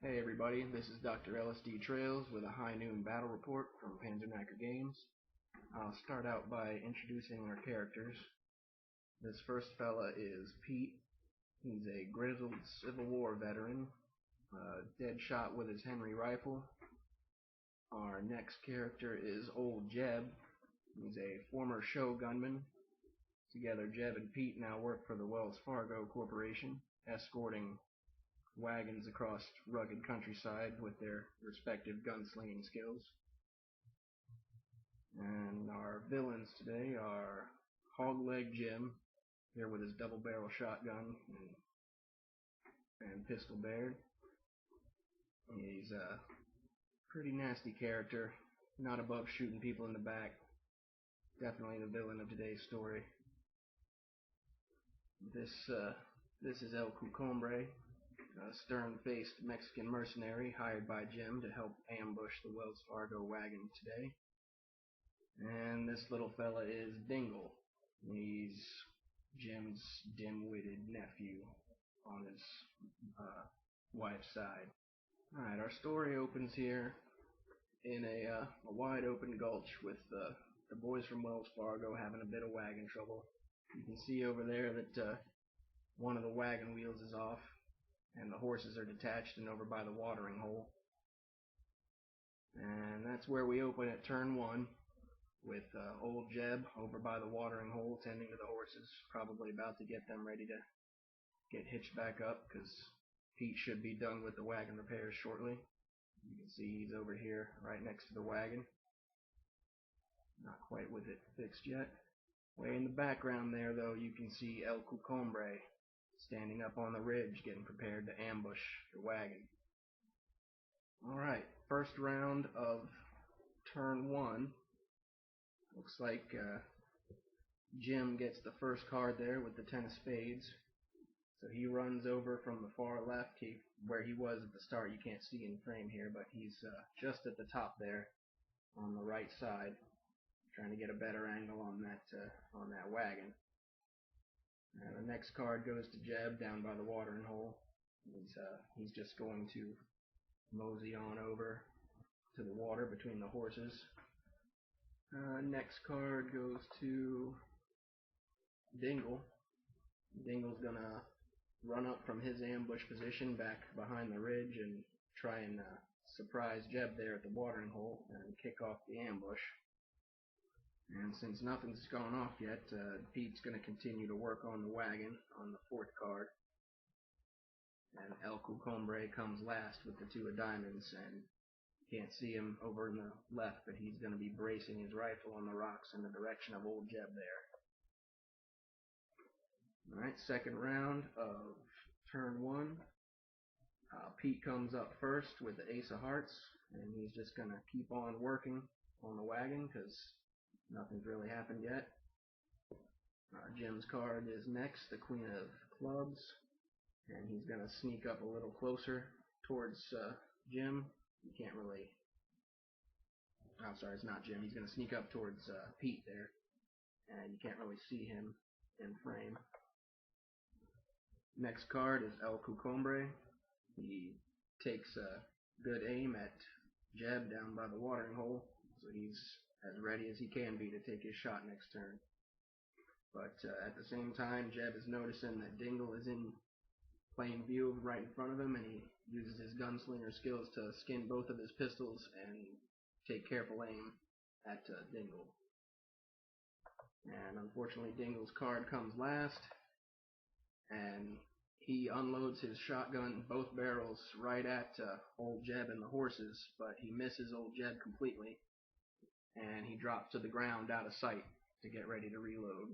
Hey everybody, this is Dr. LSD Trails with a high noon battle report from Panzerknacker Games. I'll start out by introducing our characters. This first fella is Pete. He's a grizzled Civil War veteran, dead shot with his Henry rifle. Our next character is Old Jeb. He's a former show gunman. Together, Jeb and Pete now work for the Wells Fargo Corporation, escorting wagons across rugged countryside with their respective gunslinging skills. And our villains today are Hogleg Jim, here with his double barrel shotgun and pistol bared. He's a pretty nasty character, not above shooting people in the back. Definitely the villain of today's story. This is El Cucumbre, a stern-faced Mexican mercenary hired by Jim to help ambush the Wells Fargo wagon today. And this little fella is Dingle. He's Jim's dim-witted nephew on his wife's side. Alright, our story opens here in a wide open gulch with the boys from Wells Fargo having a bit of wagon trouble. You can see over there that one of the wagon wheels is off, and the horses are detached and over by the watering hole. And that's where we open at turn 1, with old Jeb over by the watering hole tending to the horses, probably about to get them ready to get hitched back up, because Pete should be done with the wagon repairs shortly. You can see he's over here right next to the wagon. Not quite with it fixed yet. Way in the background there, though, you can see El Cucumbre standing up on the ridge, getting prepared to ambush the wagon. Alright, first round of turn 1. Looks like Jim gets the first card there with the 10 of spades. So he runs over from the far left, where he was at the start. You can't see in frame here, but he's just at the top there on the right side, trying to get a better angle on that wagon. And the next card goes to Jeb down by the watering hole. He's just going to mosey on over to the water between the horses. Next card goes to Dingle. Dingle's gonna run up from his ambush position back behind the ridge and try and surprise Jeb there at the watering hole and kick off the ambush. And since nothing's gone off yet, Pete's going to continue to work on the wagon on the 4th card. And El Cucumbre comes last with the 2 of diamonds, and you can't see him over in the left, but he's going to be bracing his rifle on the rocks in the direction of old Jeb there. Alright, second round of turn 1. Pete comes up first with the ace of hearts, and he's just going to keep on working on the wagon because nothing's really happened yet. Jim's card is next, the queen of clubs, and he's going to sneak up a little closer towards Jim. You can't really... I'm sorry, it's not Jim. He's going to sneak up towards Pete there, and you can't really see him in frame. Next card is El Cucumbre. He takes a good aim at Jeb down by the watering hole, so he's as ready as he can be to take his shot next turn. But at the same time, Jeb is noticing that Dingle is in plain view right in front of him, and he uses his gunslinger skills to skin both of his pistols and take careful aim at Dingle. And unfortunately, Dingle's card comes last, and he unloads his shotgun, both barrels, right at old Jeb and the horses, but he misses old Jeb completely, and he drops to the ground out of sight to get ready to reload.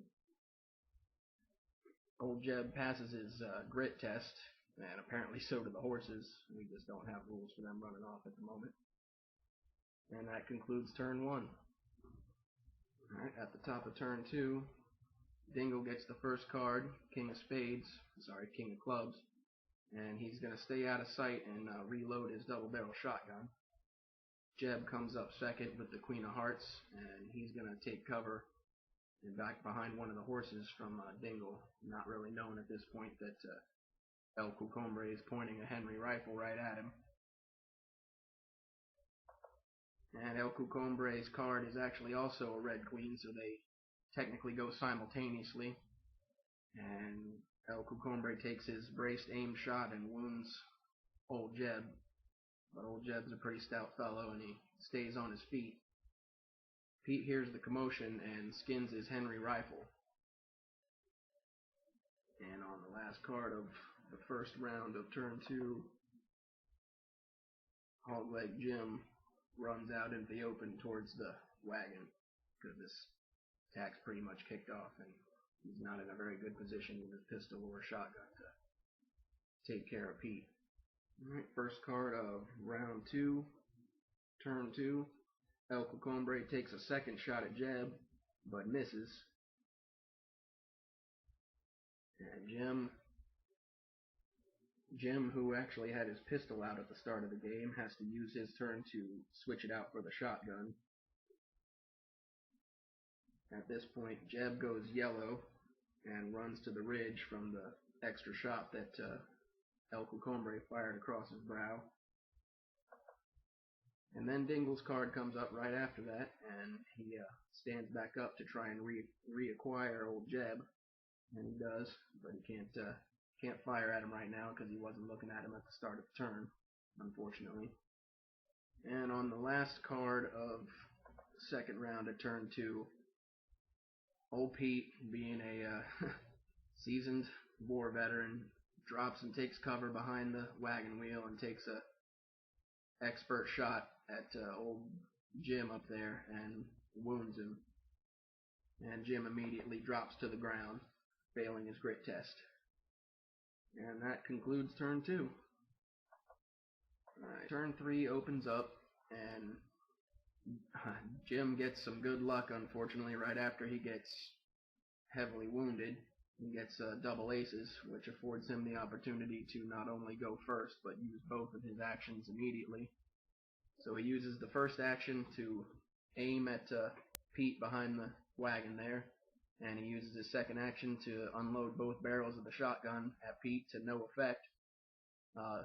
Old Jeb passes his grit test, and apparently so do the horses. We just don't have rules for them running off at the moment. And that concludes turn 1. Alright, at the top of turn 2, Dingle gets the first card, king of clubs, and he's going to stay out of sight and reload his double barrel shotgun. Jeb comes up second with the queen of hearts, and he's going to take cover and back behind one of the horses from Dingle, not really knowing at this point that El Cucumbre is pointing a Henry rifle right at him. And El Cucombre's card is actually also a red queen, so they technically go simultaneously. And El Cucombre takes his braced aim shot and wounds Old Jeb. But Old Jeb's a pretty stout fellow, and he stays on his feet. Pete hears the commotion and skins his Henry rifle. And on the last card of the first round of turn 2, Hogleg Jim runs out into the open towards the wagon, because this attack's pretty much kicked off, and he's not in a very good position with his pistol or shotgun to take care of Pete. Alright, first card of round 2, turn 2. El Cucombre takes a second shot at Jeb, but misses. And Jim, who actually had his pistol out at the start of the game, has to use his turn to switch it out for the shotgun. At this point, Jeb goes yellow and runs to the ridge from the extra shot that El Cucombre fired across his brow. And then Dingle's card comes up right after that, and he stands back up to try and reacquire Old Jeb, and he does, but he can't fire at him right now because he wasn't looking at him at the start of the turn, unfortunately. And on the last card of the second round of turn 2, Old Pete, being a seasoned war veteran, drops and takes cover behind the wagon wheel and takes a expert shot at Old Jim up there and wounds him. And Jim immediately drops to the ground, failing his grit test. And that concludes turn 2. Alright, turn 3 opens up, and Jim gets some good luck, unfortunately, right after he gets heavily wounded. He gets double aces, which affords him the opportunity to not only go first, but use both of his actions immediately. So he uses the first action to aim at Pete behind the wagon there, and he uses his second action to unload both barrels of the shotgun at Pete to no effect.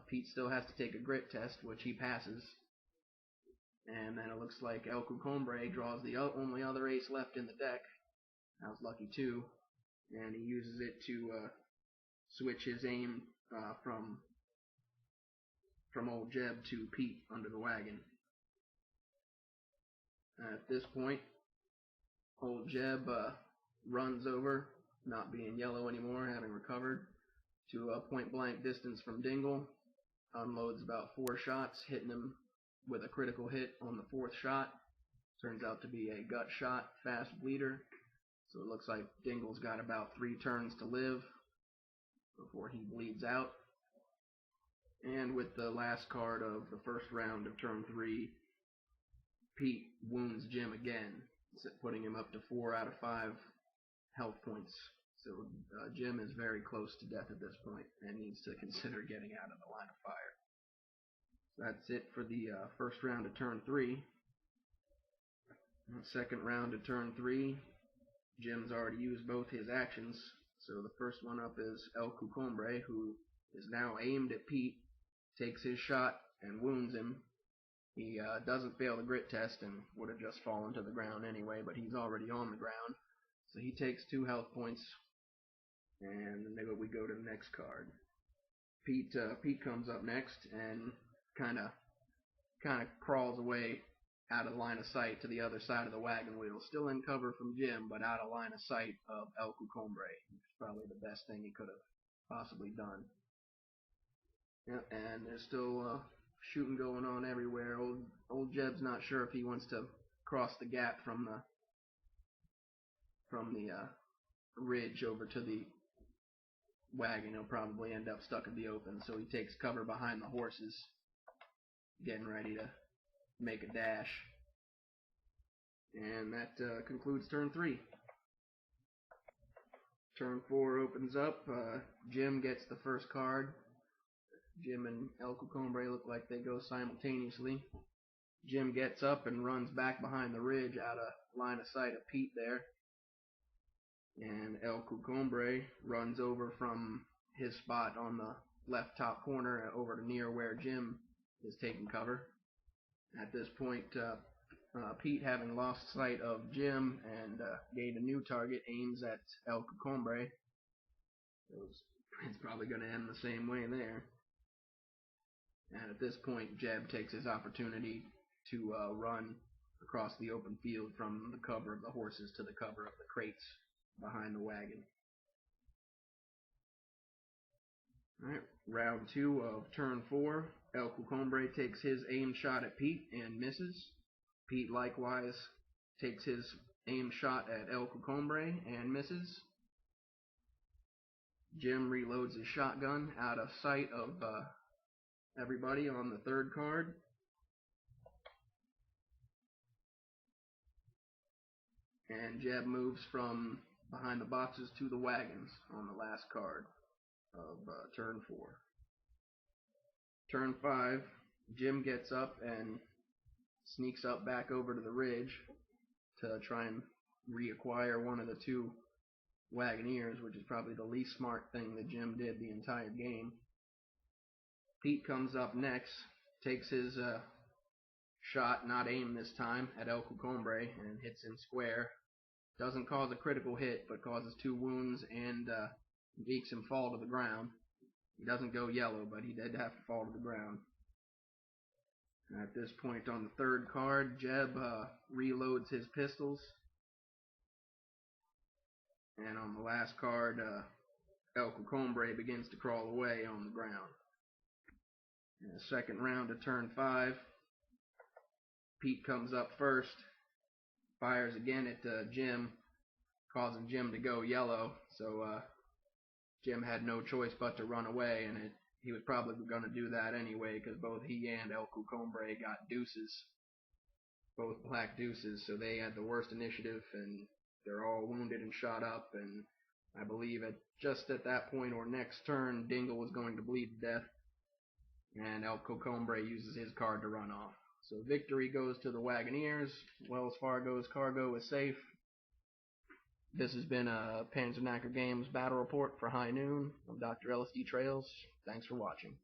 Pete still has to take a grit test, which he passes. And then it looks like El Cucombre draws the only other ace left in the deck. That was lucky too. And he uses it to switch his aim from Old Jeb to Pete under the wagon. At this point, Old Jeb runs over, not being yellow anymore, having recovered, to a point-blank distance from Dingle, unloads about 4 shots, hitting him with a critical hit on the 4th shot. Turns out to be a gut shot, fast bleeder. So it looks like Dingle's got about 3 turns to live before he bleeds out. And with the last card of the first round of turn 3, Pete wounds Jim again, putting him up to 4 out of 5 health points. So Jim is very close to death at this point and needs to consider getting out of the line of fire. So that's it for the first round of turn 3. Second round of turn 3, Jim's already used both his actions. So the first one up is El Cucombre, who is now aimed at Pete, takes his shot and wounds him. He doesn't fail the grit test and would have just fallen to the ground anyway, but he's already on the ground. So he takes 2 health points, and then we go to the next card. Pete comes up next and kind of crawls away out of line of sight to the other side of the wagon wheel, still in cover from Jim, but out of line of sight of El Cucombre, which is probably the best thing he could have possibly done. Yeah, and there's still shooting going on everywhere. Old Jeb's not sure if he wants to cross the gap from the ridge over to the wagon. He'll probably end up stuck in the open, so he takes cover behind the horses, getting ready to make a dash. And that concludes turn 3. Turn 4 opens up. Jim gets the first card. Jim and El Cucombre look like they go simultaneously. Jim gets up and runs back behind the ridge out of line of sight of Pete there. And El Cucombre runs over from his spot on the left top corner over to near where Jim is taking cover. At this point, Pete, having lost sight of Jim and gained a new target, aims at El Cucumbre. It's probably going to end the same way there. And at this point, Jeb takes his opportunity to run across the open field from the cover of the horses to the cover of the crates behind the wagon. Alright, round 2 of turn 4. El Cucumbre takes his aim shot at Pete and misses. Pete likewise takes his aim shot at El Cucumbre and misses. Jim reloads his shotgun out of sight of everybody on the third card. And Jeb moves from behind the boxes to the wagons on the last card of turn 4. Turn 5, Jim gets up and sneaks up back over to the ridge to try and reacquire one of the 2 Wagoneers, which is probably the least smart thing that Jim did the entire game. Pete comes up next, takes his shot, not aimed this time, at El Cucumbre and hits him square. Doesn't cause a critical hit, but causes 2 wounds and makes him fall to the ground. He doesn't go yellow, but he did have to fall to the ground. At this point on the third card, Jeb reloads his pistols. And on the last card, El Cucumbre begins to crawl away on the ground. In the second round of turn 5, Pete comes up first, fires again at Jim, causing Jim to go yellow. So Jim had no choice but to run away, and he was probably going to do that anyway because both he and El Cucumbre got deuces, both black deuces, so they had the worst initiative, and they're all wounded and shot up, and I believe just at that point or next turn, Dingle was going to bleed to death, and El Cucumbre uses his card to run off. So victory goes to the Wagoneers. Wells Fargo's cargo is safe. This has been a Panzer Knacker Games battle report for High Noon. I'm Dr. LSD Trails. Thanks for watching.